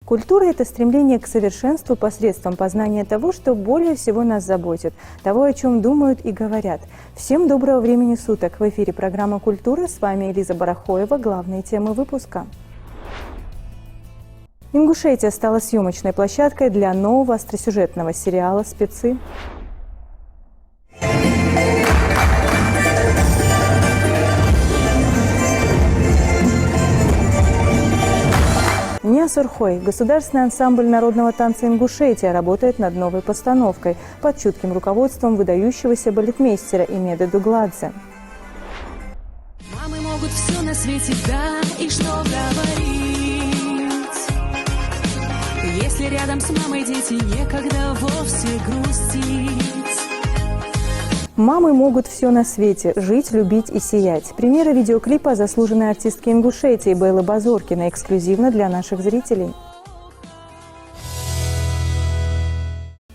Культура – это стремление к совершенству посредством познания того, что более всего нас заботит, того, о чем думают и говорят. Всем доброго времени суток! В эфире программа «Культура». С вами Элиза Барахоева. Главные темы выпуска. Ингушетия стала съемочной площадкой для нового остросюжетного сериала «Спецы». Ня-Сурхой. Государственный ансамбль народного танца Ингушетия работает над новой постановкой под чутким руководством выдающегося балетмейстера Имеды Дугладзе. Мамы могут все на свете, да, и что говорить. Если рядом с мамой дети, некогда вовсе грустить. Мамы могут все на свете – жить, любить и сиять. Примеры видеоклипа заслуженной артистки Ингушетии Бейлы Базоркиной эксклюзивно для наших зрителей.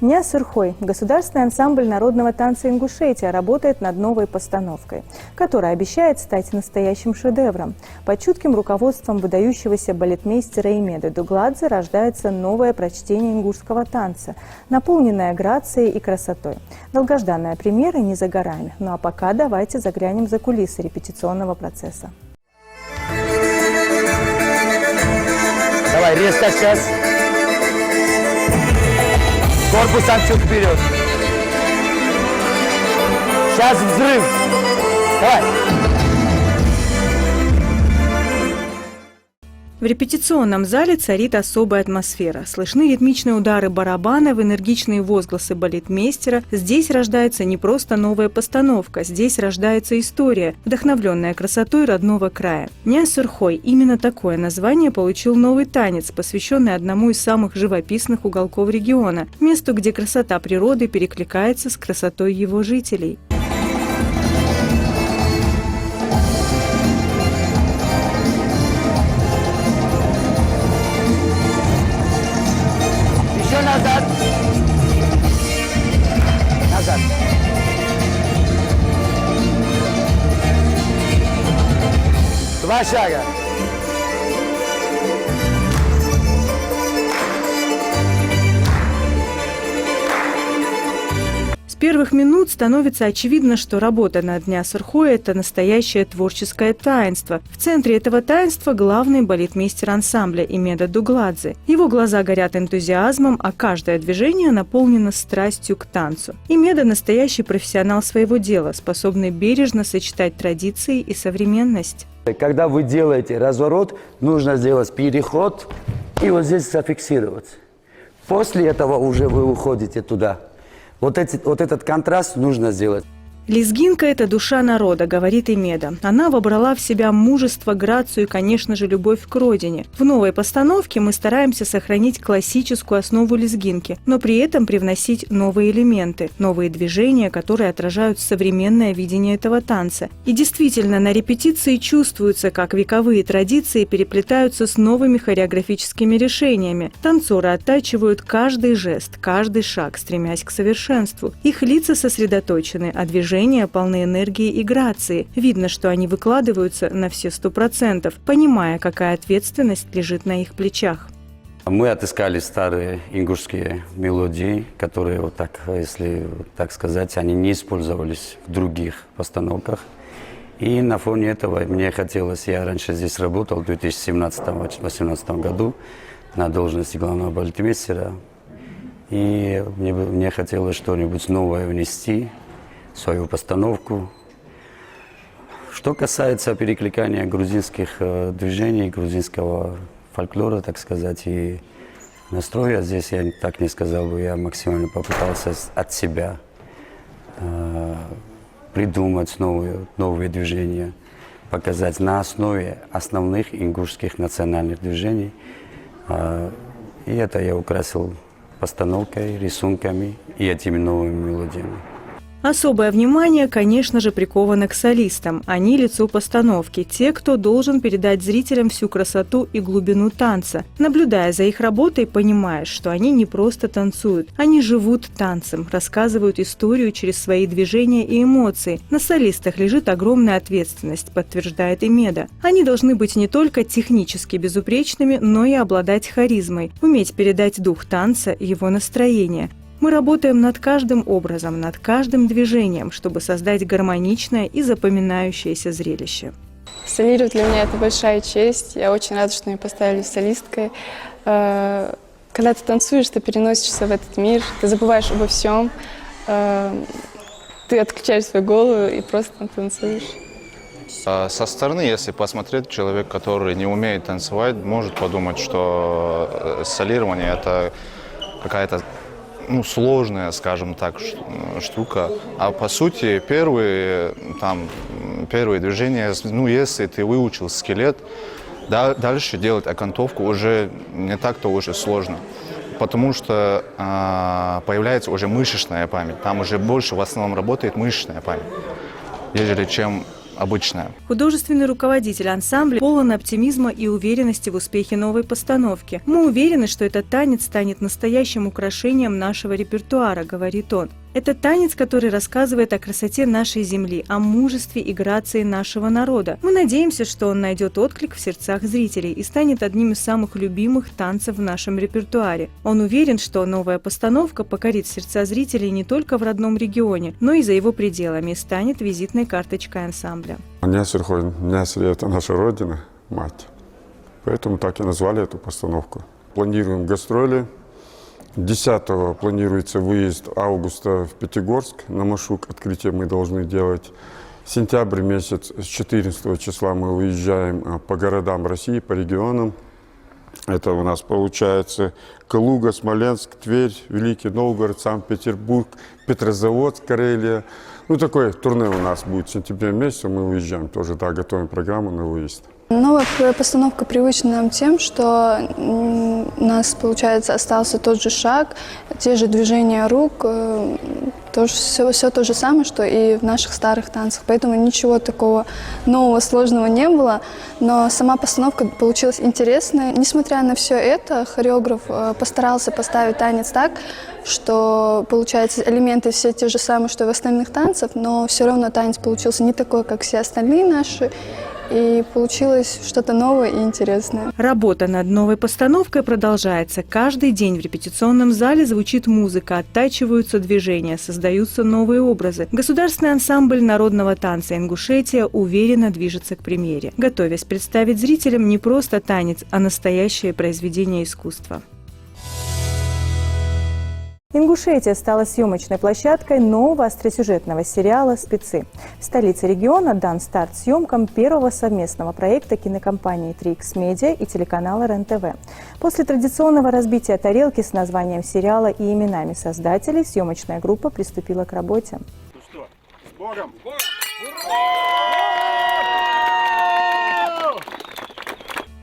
Ня-Сурхой. Государственный ансамбль народного танца Ингушетия работает над новой постановкой, которая обещает стать настоящим шедевром. Под чутким руководством выдающегося балетмейстера Имеды Дугладзе рождается новое прочтение ингушского танца, наполненное грацией и красотой. Долгожданная премьера не за горами. Ну а пока давайте заглянем за кулисы репетиционного процесса. Давай, резко сейчас. Корпусом чуть вперед. Сейчас взрыв. Давай. В репетиционном зале царит особая атмосфера. Слышны ритмичные удары барабанов, энергичные возгласы балетмейстера. Здесь рождается не просто новая постановка, здесь рождается история, вдохновленная красотой родного края. Ня-Сурхой. Именно такое название получил новый танец, посвященный одному из самых живописных уголков региона, месту, где красота природы перекликается с красотой его жителей. Назад. Назад. Два шага. С первых минут становится очевидно, что работа над Ня-Сурхой – это настоящее творческое таинство. В центре этого таинства главный балетмейстер ансамбля Имеда Дугладзе. Его глаза горят энтузиазмом, а каждое движение наполнено страстью к танцу. Имеда – настоящий профессионал своего дела, способный бережно сочетать традиции и современность. Когда вы делаете разворот, нужно сделать переход и вот здесь зафиксировать. После этого уже вы уходите туда. Вот этот контраст нужно сделать. Лезгинка – это душа народа, говорит Имеда. Она вобрала в себя мужество, грацию и, конечно же, любовь к родине. В новой постановке мы стараемся сохранить классическую основу лезгинки, но при этом привносить новые элементы, новые движения, которые отражают современное видение этого танца. И действительно, на репетиции чувствуется, как вековые традиции переплетаются с новыми хореографическими решениями. Танцоры оттачивают каждый жест, каждый шаг, стремясь к совершенству. Их лица сосредоточены, а движения полны энергии и грации. Видно, что они выкладываются на все 100%, понимая, какая ответственность лежит на их плечах. Мы отыскали старые ингушские мелодии, которые, вот так, если так сказать, они не использовались в других постановках. И на фоне этого мне хотелось, я раньше здесь работал в 2017-2018 году на должности главного балетмейстера, и мне хотелось что-нибудь новое внести свою постановку. Что касается перекликания грузинских движений, грузинского фольклора, так сказать, и настроя, здесь я так не сказал бы, я максимально попытался от себя придумать новые движения, показать на основе основных ингушских национальных движений. И это я украсил постановкой, рисунками и этими новыми мелодиями. Особое внимание, конечно же, приковано к солистам. Они – лицо постановки, те, кто должен передать зрителям всю красоту и глубину танца. Наблюдая за их работой, понимаешь, что они не просто танцуют, они живут танцем, рассказывают историю через свои движения и эмоции. На солистах лежит огромная ответственность, подтверждает Имеда. Они должны быть не только технически безупречными, но и обладать харизмой, уметь передать дух танца и его настроение. Мы работаем над каждым образом, над каждым движением, чтобы создать гармоничное и запоминающееся зрелище. Солировать для меня это большая честь. Я очень рада, что меня поставили солисткой. Когда ты танцуешь, ты переносишься в этот мир, ты забываешь обо всем, ты отключаешь свою голову и просто танцуешь. Со стороны, если посмотреть, человек, который не умеет танцевать, может подумать, что солирование – это какая-то сложная, скажем так, штука. А по сути, первые движения, если ты выучил скелет, дальше делать окантовку уже не так-то уже сложно. Потому что появляется уже мышечная память. Там уже больше в основном работает мышечная память, нежели чем обычная. Художественный руководитель ансамбля полон оптимизма и уверенности в успехе новой постановки. Мы уверены, что этот танец станет настоящим украшением нашего репертуара, говорит он. Это танец, который рассказывает о красоте нашей земли, о мужестве и грации нашего народа. Мы надеемся, что он найдет отклик в сердцах зрителей и станет одним из самых любимых танцев в нашем репертуаре. Он уверен, что новая постановка покорит сердца зрителей не только в родном регионе, но и за его пределами и станет визитной карточкой ансамбля. Нясли – это наша родина, мать. Поэтому так и назвали эту постановку. Планируем гастроли. 10-го планируется выезд августа в Пятигорск. На Машук открытие мы должны делать. В сентябре месяц, с 14 числа мы уезжаем по городам России, по регионам. Это у нас получается Калуга, Смоленск, Тверь, Великий Новгород, Санкт-Петербург, Петрозаводск, Карелия. Такое турне у нас будет в сентябре месяце, мы уезжаем тоже, готовим программу на выезд. Новая постановка привычна нам тем, что у нас, получается, остался тот же шаг, те же движения рук, все то же самое, что и в наших старых танцах. Поэтому ничего такого нового, сложного не было. Но сама постановка получилась интересная. Несмотря на все это, хореограф постарался поставить танец так, что, получается, элементы все те же самые, что и в остальных танцах, но все равно танец получился не такой, как все остальные наши. И получилось что-то новое и интересное. Работа над новой постановкой продолжается. Каждый день в репетиционном зале звучит музыка, оттачиваются движения, создаются новые образы. Государственный ансамбль народного танца «Ингушетия» уверенно движется к премьере, готовясь представить зрителям не просто танец, а настоящее произведение искусства. Ингушетия стала съемочной площадкой нового остросюжетного сериала «Спецы». В столице региона дан старт съемкам первого совместного проекта кинокомпании 3X Media и телеканала РЕН-ТВ. После традиционного разбития тарелки с названием сериала и именами создателей съемочная группа приступила к работе. Ну что, с Богом!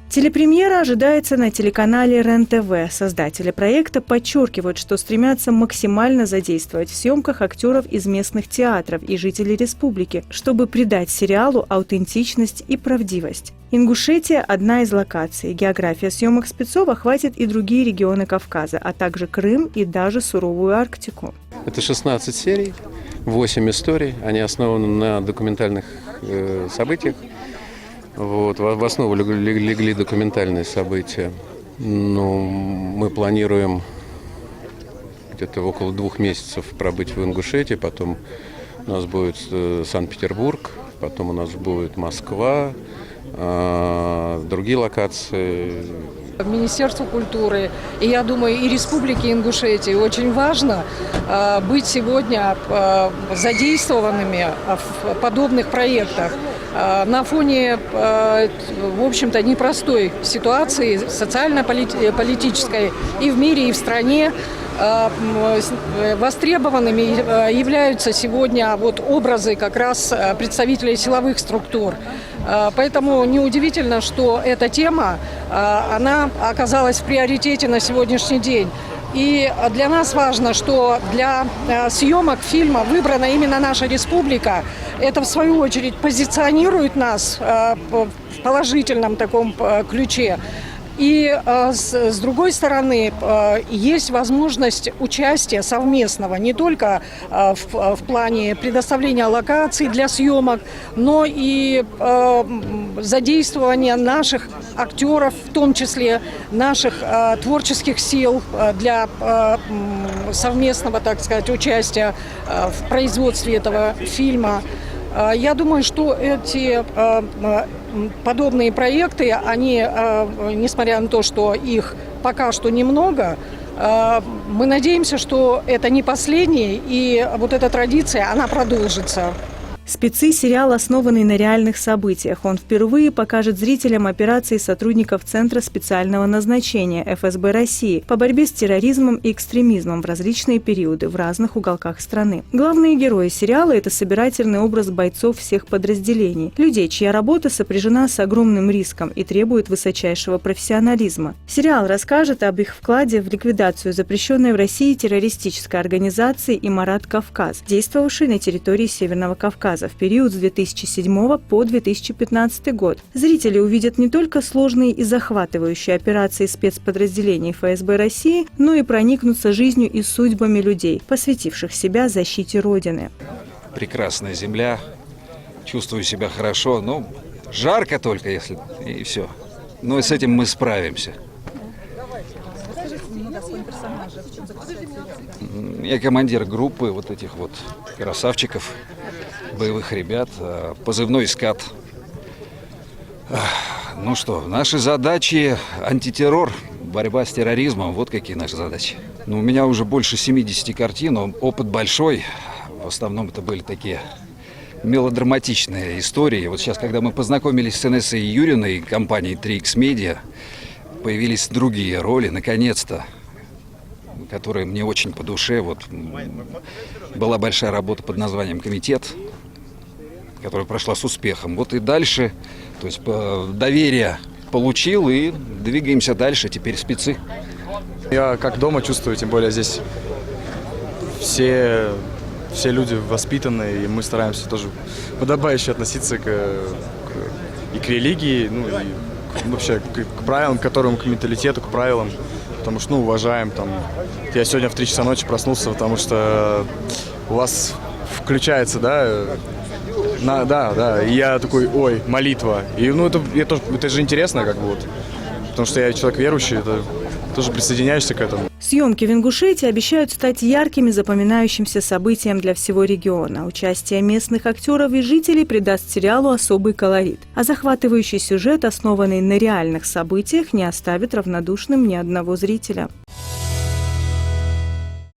Телепремьера ожидается на телеканале РЕН-ТВ. Создатели проекта подчеркивают, что стремятся максимально задействовать в съемках актеров из местных театров и жителей республики, чтобы придать сериалу аутентичность и правдивость. Ингушетия – одна из локаций. География съемок «Спецов» охватит и другие регионы Кавказа, а также Крым и даже суровую Арктику. Это 16 серий, 8 историй. Они основаны на документальных событиях. В основу легли документальные события. Мы планируем где-то около 2 месяцев пробыть в Ингушетии, потом у нас будет Санкт-Петербург, потом у нас будет Москва, другие локации. Министерству культуры и, я думаю, и Республике Ингушетия очень важно быть сегодня задействованными в подобных проектах. На фоне, в общем-то, непростой ситуации социально-политической и в мире, и в стране, востребованными являются сегодня образы как раз представителей силовых структур. Поэтому неудивительно, что эта тема, она оказалась в приоритете на сегодняшний день. И для нас важно, что для съемок фильма выбрана именно наша республика. Это, в свою очередь, позиционирует нас в положительном таком ключе. И с другой стороны, есть возможность участия совместного не только в плане предоставления локаций для съемок, но и задействования наших актеров, в том числе наших творческих сил для совместного, так сказать, участия в производстве этого фильма. Я думаю, что эти подобные проекты, они, несмотря на то, что их пока что немного, мы надеемся, что это не последний, и вот эта традиция, она продолжится. «Спецы» – сериал, основанный на реальных событиях. Он впервые покажет зрителям операции сотрудников Центра специального назначения ФСБ России по борьбе с терроризмом и экстремизмом в различные периоды в разных уголках страны. Главные герои сериала – это собирательный образ бойцов всех подразделений, людей, чья работа сопряжена с огромным риском и требует высочайшего профессионализма. Сериал расскажет об их вкладе в ликвидацию запрещенной в России террористической организации «Имарат Кавказ», действовавшей на территории Северного Кавказа в период с 2007 по 2015 год. Зрители увидят не только сложные и захватывающие операции спецподразделений ФСБ России, но и проникнутся жизнью и судьбами людей, посвятивших себя защите Родины. Прекрасная земля, чувствую себя хорошо, но жарко только, если и все. Но с этим мы справимся. Я командир группы вот этих вот красавчиков, боевых ребят, позывной «Скат». Ну что, наши задачи – антитеррор, борьба с терроризмом, вот какие наши задачи. Ну, у меня уже больше 70 картин, опыт большой, в основном это были такие мелодраматичные истории. Вот сейчас, когда мы познакомились с Инессой Юриной и компанией 3X Media, появились другие роли, наконец-то, которые мне очень по душе. Вот была большая работа под названием «Комитет», которая прошла с успехом. Вот и дальше, то есть доверие получил, и двигаемся дальше, теперь спецы. Я как дома чувствую, тем более здесь все люди воспитанные, и мы стараемся тоже подобающе относиться и к религии, ну и вообще к правилам, к менталитету, к правилам, потому что, уважаем там. Я сегодня в 3 часа ночи проснулся, потому что у вас включается, да, и я такой, ой, молитва. И это же интересно, потому что я человек верующий, это тоже присоединяешься к этому. Съемки в Ингушетии обещают стать ярким и запоминающимся событием для всего региона. Участие местных актеров и жителей придаст сериалу особый колорит. А захватывающий сюжет, основанный на реальных событиях, не оставит равнодушным ни одного зрителя.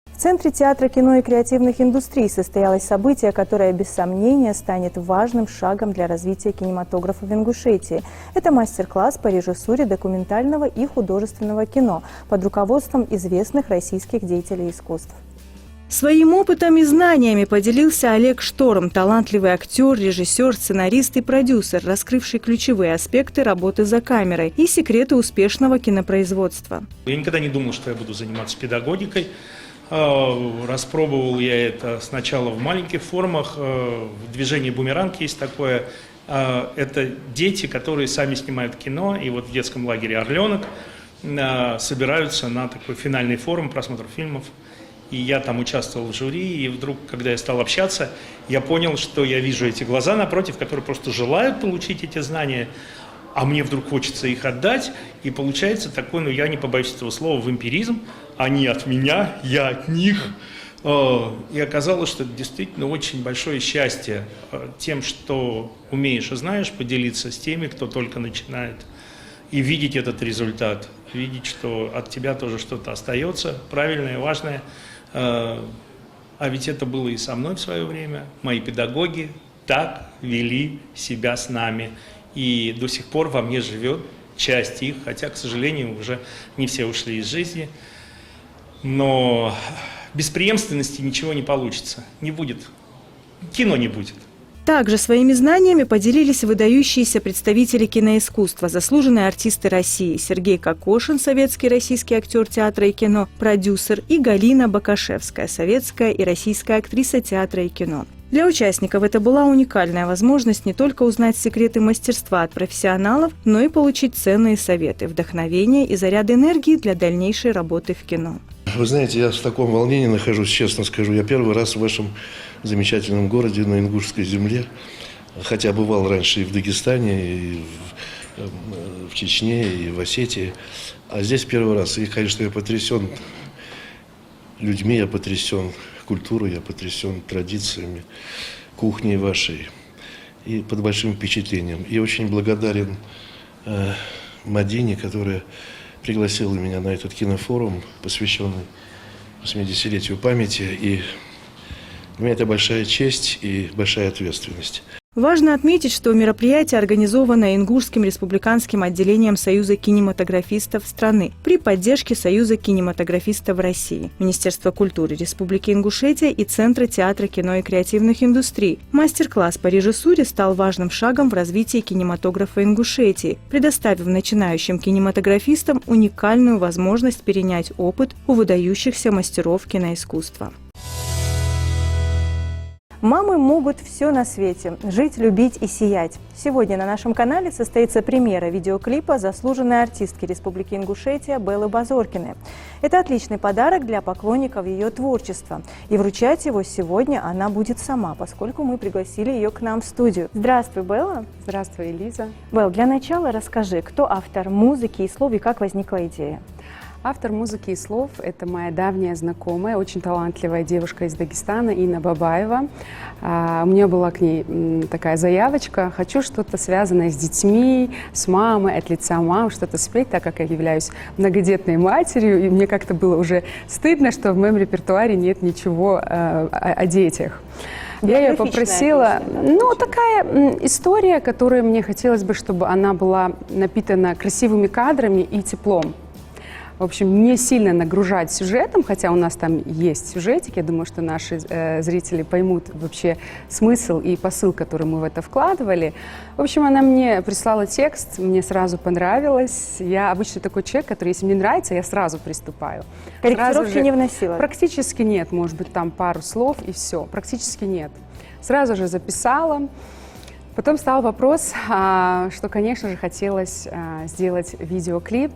В Центре театра, кино и креативных индустрий состоялось событие, которое, без сомнения, станет важным шагом для развития кинематографа в Ингушетии. Это мастер-класс по режиссуре документального и художественного кино под руководством известных российских деятелей искусств. Своим опытом и знаниями поделился Олег Шторм, талантливый актер, режиссер, сценарист и продюсер, раскрывший ключевые аспекты работы за камерой и секреты успешного кинопроизводства. Я никогда не думал, что я буду заниматься педагогикой. Распробовал я это сначала в маленьких формах. В движении «Бумеранг» есть такое. Это дети, которые сами снимают кино. И вот в детском лагере «Орленок» собираются на такой финальный форум просмотра фильмов. И я там участвовал в жюри. И вдруг, когда я стал общаться, я понял, что я вижу эти глаза напротив, которые просто желают получить эти знания. А мне вдруг хочется их отдать, и получается такой, я не побоюсь этого слова, вампиризм. Они от меня, я от них. И оказалось, что это действительно очень большое счастье тем, что умеешь и знаешь, поделиться с теми, кто только начинает, и видеть этот результат, видеть, что от тебя тоже что-то остается, правильное, важное. А ведь это было и со мной в свое время. Мои педагоги так вели себя с нами. И до сих пор во мне живет часть их, хотя, к сожалению, уже не все ушли из жизни. Но без преемственности ничего не получится, не будет. Кино не будет. Также своими знаниями поделились выдающиеся представители киноискусства, заслуженные артисты России Сергей Кокошин, советский и российский актер театра и кино, продюсер, и Галина Бакашевская, советская и российская актриса театра и кино. Для участников это была уникальная возможность не только узнать секреты мастерства от профессионалов, но и получить ценные советы, вдохновение и заряд энергии для дальнейшей работы в кино. Вы знаете, я в таком волнении нахожусь, честно скажу. Я первый раз в вашем замечательном городе, на ингушской земле, хотя бывал раньше и в Дагестане, и в Чечне, и в Осетии. А здесь первый раз. И, конечно, я потрясен людьми, я потрясен культурой, я потрясен традициями, кухней вашей. И под большим впечатлением. И очень благодарен Мадине, которая пригласила меня на этот кинофорум, посвященный 80-летию памяти. И для меня это большая честь и большая ответственность. Важно отметить, что мероприятие организовано Ингушским республиканским отделением Союза кинематографистов страны при поддержке Союза кинематографистов России, Министерства культуры Республики Ингушетия и Центра театра, кино и креативных индустрий. Мастер-класс по режиссуре стал важным шагом в развитии кинематографа Ингушетии, предоставив начинающим кинематографистам уникальную возможность перенять опыт у выдающихся мастеров киноискусства. Мамы могут все на свете – жить, любить и сиять. Сегодня на нашем канале состоится премьера видеоклипа заслуженной артистки Республики Ингушетия Беллы Базоркиной. Это отличный подарок для поклонников ее творчества. И вручать его сегодня она будет сама, поскольку мы пригласили ее к нам в студию. Здравствуй, Белла. Здравствуй, Лиза. Белла, для начала расскажи, кто автор музыки и слов и как возникла идея? Автор музыки и слов – это моя давняя знакомая, очень талантливая девушка из Дагестана, Инна Бабаева. У меня была к ней такая заявочка: хочу что-то связанное с детьми, с мамой, от лица мамы, что-то спеть, так как я являюсь многодетной матерью, и мне как-то было уже стыдно, что в моем репертуаре нет ничего о детях. Я ее попросила, такая история, которая мне хотелось бы, чтобы она была напитана красивыми кадрами и теплом. В общем, не сильно нагружать сюжетом, хотя у нас там есть сюжетик. Я думаю, что наши зрители поймут вообще смысл и посыл, который мы в это вкладывали. В общем, она мне прислала текст, мне сразу понравилось. Я обычно такой человек, который, если мне нравится, я сразу приступаю. Корректировки не вносила? Практически нет, может быть, там пару слов и все. Практически нет. Сразу же записала. Потом стал вопрос, что, конечно же, хотелось сделать видеоклип,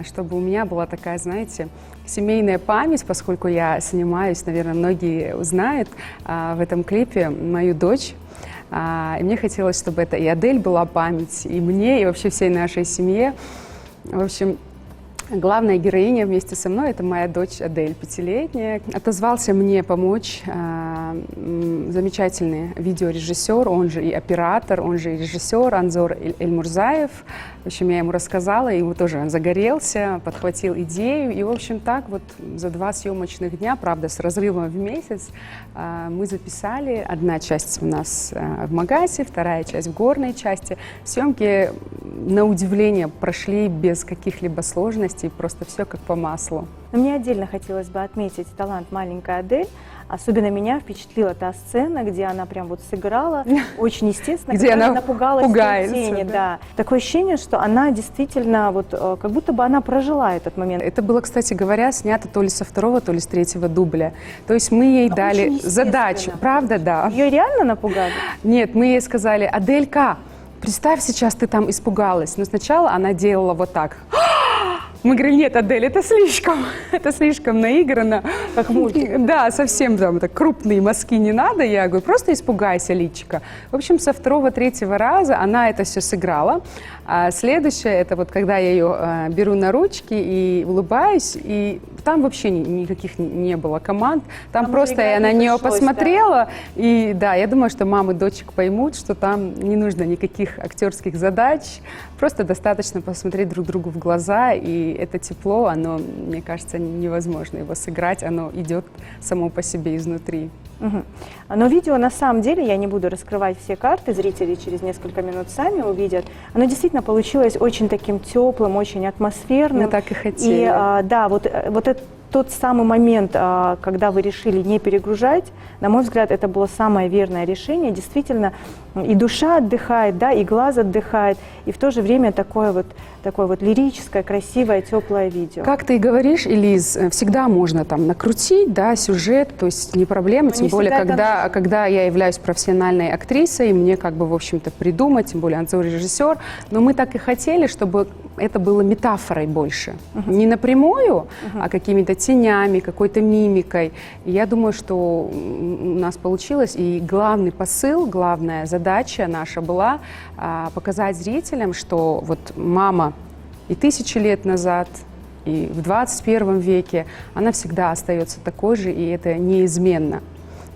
чтобы у меня была такая, знаете, семейная память, поскольку я снимаюсь, наверное, многие узнают в этом клипе мою дочь. И мне хотелось, чтобы это и Адель была память, и мне, и вообще всей нашей семье. В общем, главная героиня вместе со мной – это моя дочь Адель, 5-летняя. Отозвался мне помочь замечательный видеорежиссер, он же и оператор, он же и режиссер Анзор Эльмурзаев. В общем, я ему рассказала, и ему тоже он загорелся, подхватил идею. И, в общем, так вот за 2 съемочных дня, правда, с разрывом в месяц, мы записали. Одна часть у нас в Магасе, вторая часть в горной части. Съемки, на удивление, прошли без каких-либо сложностей, просто все как по маслу. Но мне отдельно хотелось бы отметить талант маленькой Адель. Особенно меня впечатлила та сцена, где она прям вот сыграла очень естественно, где она напугалась пугается, тени, да. Такое ощущение, что она действительно вот как будто бы она прожила этот момент. Это было, кстати говоря, снято то ли со 2-го, то ли с 3-го дубля. То есть мы ей дали задачу, правда, да. Ее реально напугали? Нет, мы ей сказали: Аделька, представь, сейчас ты там испугалась. Но сначала она делала вот так. Мы говорим: нет, Адель, это слишком наиграно. Как мультик. Да, совсем там так крупные мазки не надо. Я говорю: просто испугайся, личико. В общем, со 2-го, 3-го раза она это все сыграла. А следующее, это вот когда я ее беру на ручки и улыбаюсь, и там вообще никаких не было команд. Там просто я на нее посмотрела, да. И да, я думаю, что мамы дочек поймут, что там не нужно никаких актерских задач, просто достаточно посмотреть друг другу в глаза, и это тепло, оно, мне кажется, невозможно его сыграть, оно идет само по себе изнутри. Угу. Но видео, на самом деле, я не буду раскрывать все карты, зрители через несколько минут сами увидят. Оно действительно получилось очень таким теплым, очень атмосферным. Мы так и хотели. И да, вот это тот самый момент, когда вы решили не перегружать, на мой взгляд, это было самое верное решение. Действительно, и душа отдыхает, да, и глаз отдыхает, и в то же время такое вот лирическое, красивое, теплое видео. Как ты и говоришь, Элиз, всегда можно там накрутить, да, сюжет, то есть не проблема, тем более, когда я являюсь профессиональной актрисой, мне как бы, в общем-то, придумать, тем более Анзор режиссер, но мы так и хотели, чтобы это было метафорой больше. Не напрямую, а какими-то тенями, какой-то мимикой. И я думаю, что у нас получилось, и главный посыл, главная задача наша была показать зрителям, что вот мама и 1000 лет назад, и в 21 веке, она всегда остается такой же, и это неизменно.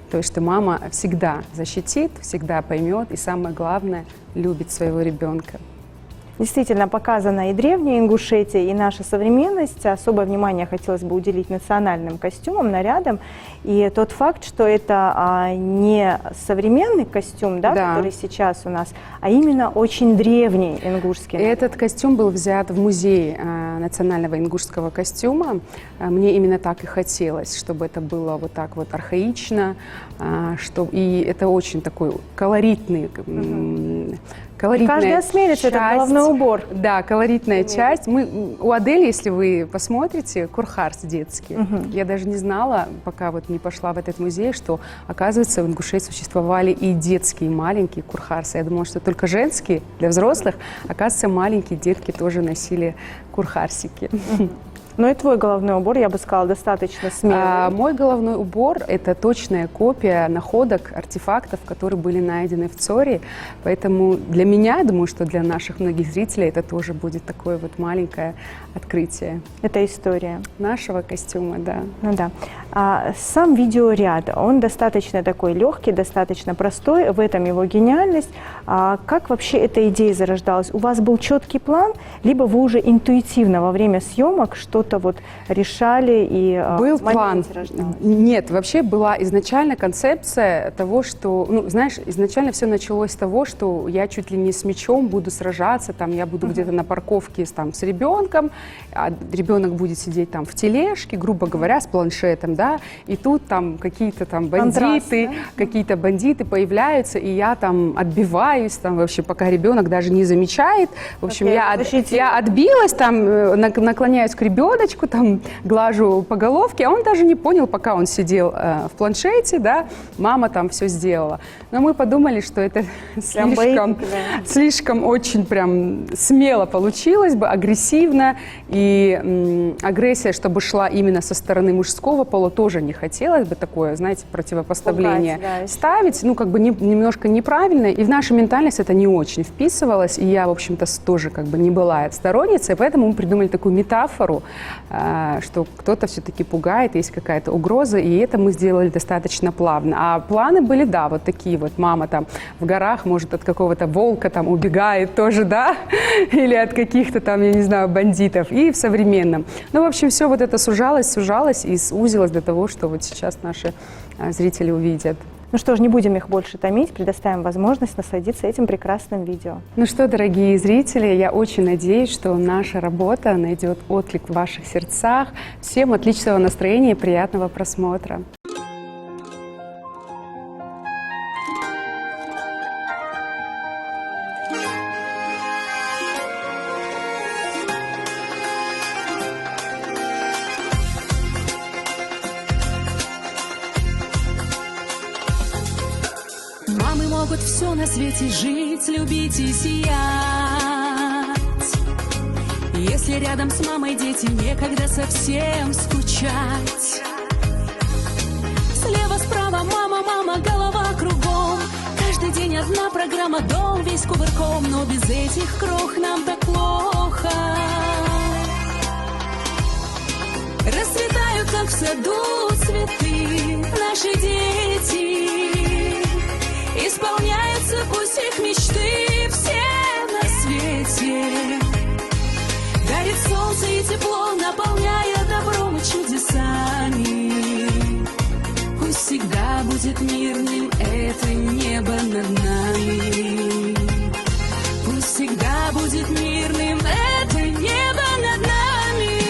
То есть, что мама всегда защитит, всегда поймет, и самое главное, любит своего ребенка. Действительно, показана и древняя Ингушетия, и наша современность. Особое внимание хотелось бы уделить национальным костюмам, нарядам. И тот факт, что это не современный костюм, да, который сейчас у нас, а именно очень древний ингушский. Этот костюм был взят в музее национального ингушского костюма. Мне именно так и хотелось, чтобы это было вот так вот архаично. И это очень такой колоритный, Каждый осмелится, это головной убор. Да, колоритная часть. У Адели, если вы посмотрите, курхарс детский. Я даже не знала, пока вот не пошла в этот музей, что, оказывается, в Ингушетии существовали и детские маленькие курхарсы. Я думала, что только женские для взрослых. Оказывается, маленькие детки тоже носили курхарсики. Но и твой головной убор, я бы сказала, достаточно смелый. Мой головной убор – это точная копия находок, артефактов, которые были найдены в Цори. Поэтому для меня, я думаю, что для наших многих зрителей это тоже будет такое вот маленькое открытие. Это история. Нашего костюма, да. Ну да. Сам видеоряд, он достаточно такой легкий, достаточно простой, в этом его гениальность. Как вообще эта идея зарождалась? У вас был четкий план, либо вы уже интуитивно во время съемок что-то вот решали и был план? Нет, вообще была изначально концепция того, что, ну, знаешь, изначально все началось с того, что я чуть ли не с мячом буду сражаться, там, я буду где-то на парковке там, с ребенком, а ребенок будет сидеть там в тележке, грубо говоря, с планшетом, да, и тут там какие-то там бандиты появляются, и я там отбиваюсь, там вообще пока ребенок даже не замечает, в общем, я отбилась, там наклоняюсь к ребеночку, там глажу по головке, а он даже не понял, пока он сидел в планшете, да, мама там все сделала. Но мы подумали, что это слишком очень прям смело получилось бы, агрессивно, и агрессия, чтобы шла именно со стороны мужского пола, тоже не хотелось бы такое, знаете, противопоставление ставить, ну, как бы немножко неправильно, и в нашу ментальность это не очень вписывалось, и я, в общем-то, тоже как бы не была сторонницей, поэтому мы придумали такую метафору, что кто-то все-таки пугает, есть какая-то угроза, и это мы сделали достаточно плавно. А планы были, да, вот такие вот, мама там в горах, может, от какого-то волка там убегает тоже, да, или от каких-то там, я не знаю, бандитов, и в современном. Ну, в общем, все вот это сужалось и сузилось до того, что вот сейчас наши зрители увидят. Ну что ж, не будем их больше томить, предоставим возможность насладиться этим прекрасным видео. Ну что, дорогие зрители, я очень надеюсь, что наша работа найдет отклик в ваших сердцах. Всем отличного настроения и приятного просмотра. Мамы могут все на свете жить, любить и сиять. Если рядом с мамой дети, некогда совсем скучать. Слева, справа, мама, мама, голова кругом. Каждый день одна программа, дом весь кувырком. Но без этих крох нам так плохо. Расцветают, как в саду, цветы наши дети. Исполняются пусть их мечты все на свете. Дарит солнце и тепло, наполняя добром и чудесами. Пусть всегда будет мирным это небо над нами. Пусть всегда будет мирным это небо над нами.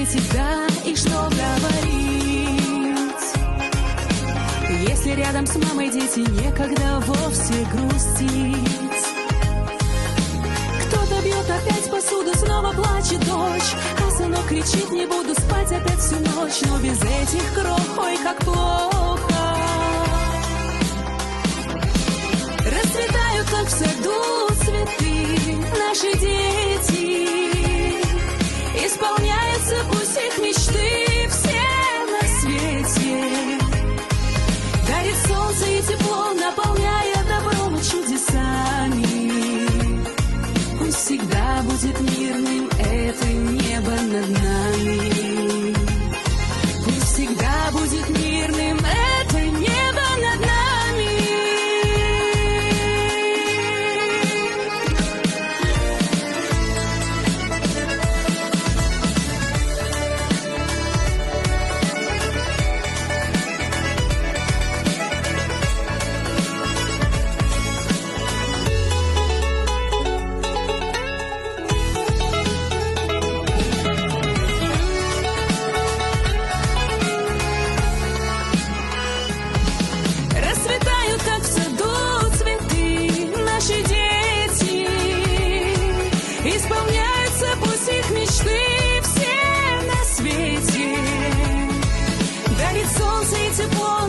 ответить «да» и что говорить. Если рядом с мамой дети, некогда вовсе грустить. Кто-то бьет опять посуду, снова плачет дочь, а сынок кричит: не буду спать опять всю ночь. Но без этих крох, ой, как плохо. Расцветают, как в саду, цветы наши дети. Исполняются пусть их мечты все на свете. Дарит солнце и тепло, наполняя добром и чудесами. Пусть всегда будет мирным это небо над нами. Пусть всегда будет мирным это небо над нами.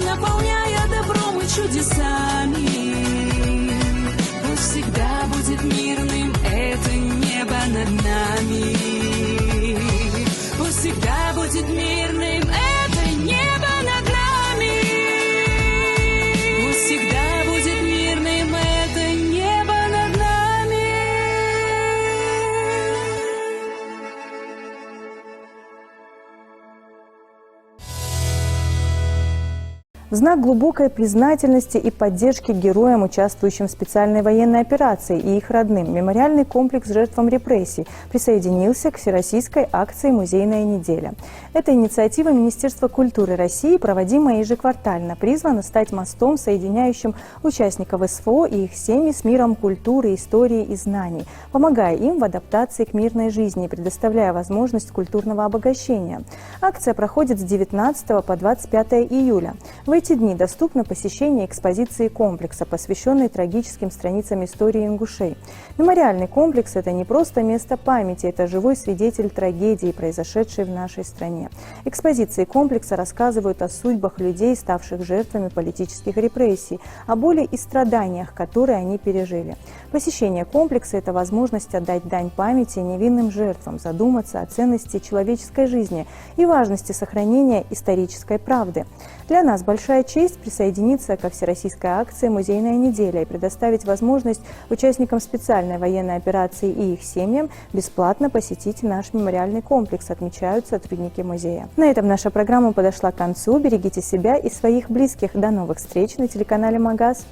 Наполняя добром и чудесами. Пусть всегда будет мирным это небо над нами. Пусть всегда будет мирным это небо над нами. Пусть всегда будет мирным это небо над нами. В знак глубокой признательности и поддержки героям, участвующим в специальной военной операции, и их родным, мемориальный комплекс жертвам репрессий присоединился к всероссийской акции «Музейная неделя». Эта инициатива Министерства культуры России, проводимая ежеквартально, призвана стать мостом, соединяющим участников СФО и их семьи с миром культуры, истории и знаний, помогая им в адаптации к мирной жизни и предоставляя возможность культурного обогащения. Акция проходит с 19 по 25 июля. В эти дни доступно посещение экспозиции комплекса, посвященной трагическим страницам истории ингушей. Мемориальный комплекс – это не просто место памяти, это живой свидетель трагедии, произошедшей в нашей стране. Экспозиции комплекса рассказывают о судьбах людей, ставших жертвами политических репрессий, о боли и страданиях, которые они пережили. Посещение комплекса – это возможность отдать дань памяти невинным жертвам, задуматься о ценности человеческой жизни и важности сохранения исторической правды. Для нас большая честь присоединиться ко всероссийской акции «Музейная неделя» и предоставить возможность участникам специальной военной операции и их семьям бесплатно посетить наш мемориальный комплекс, отмечают сотрудники музея. На этом наша программа подошла к концу. Берегите себя и своих близких. До новых встреч на телеканале «Магаз».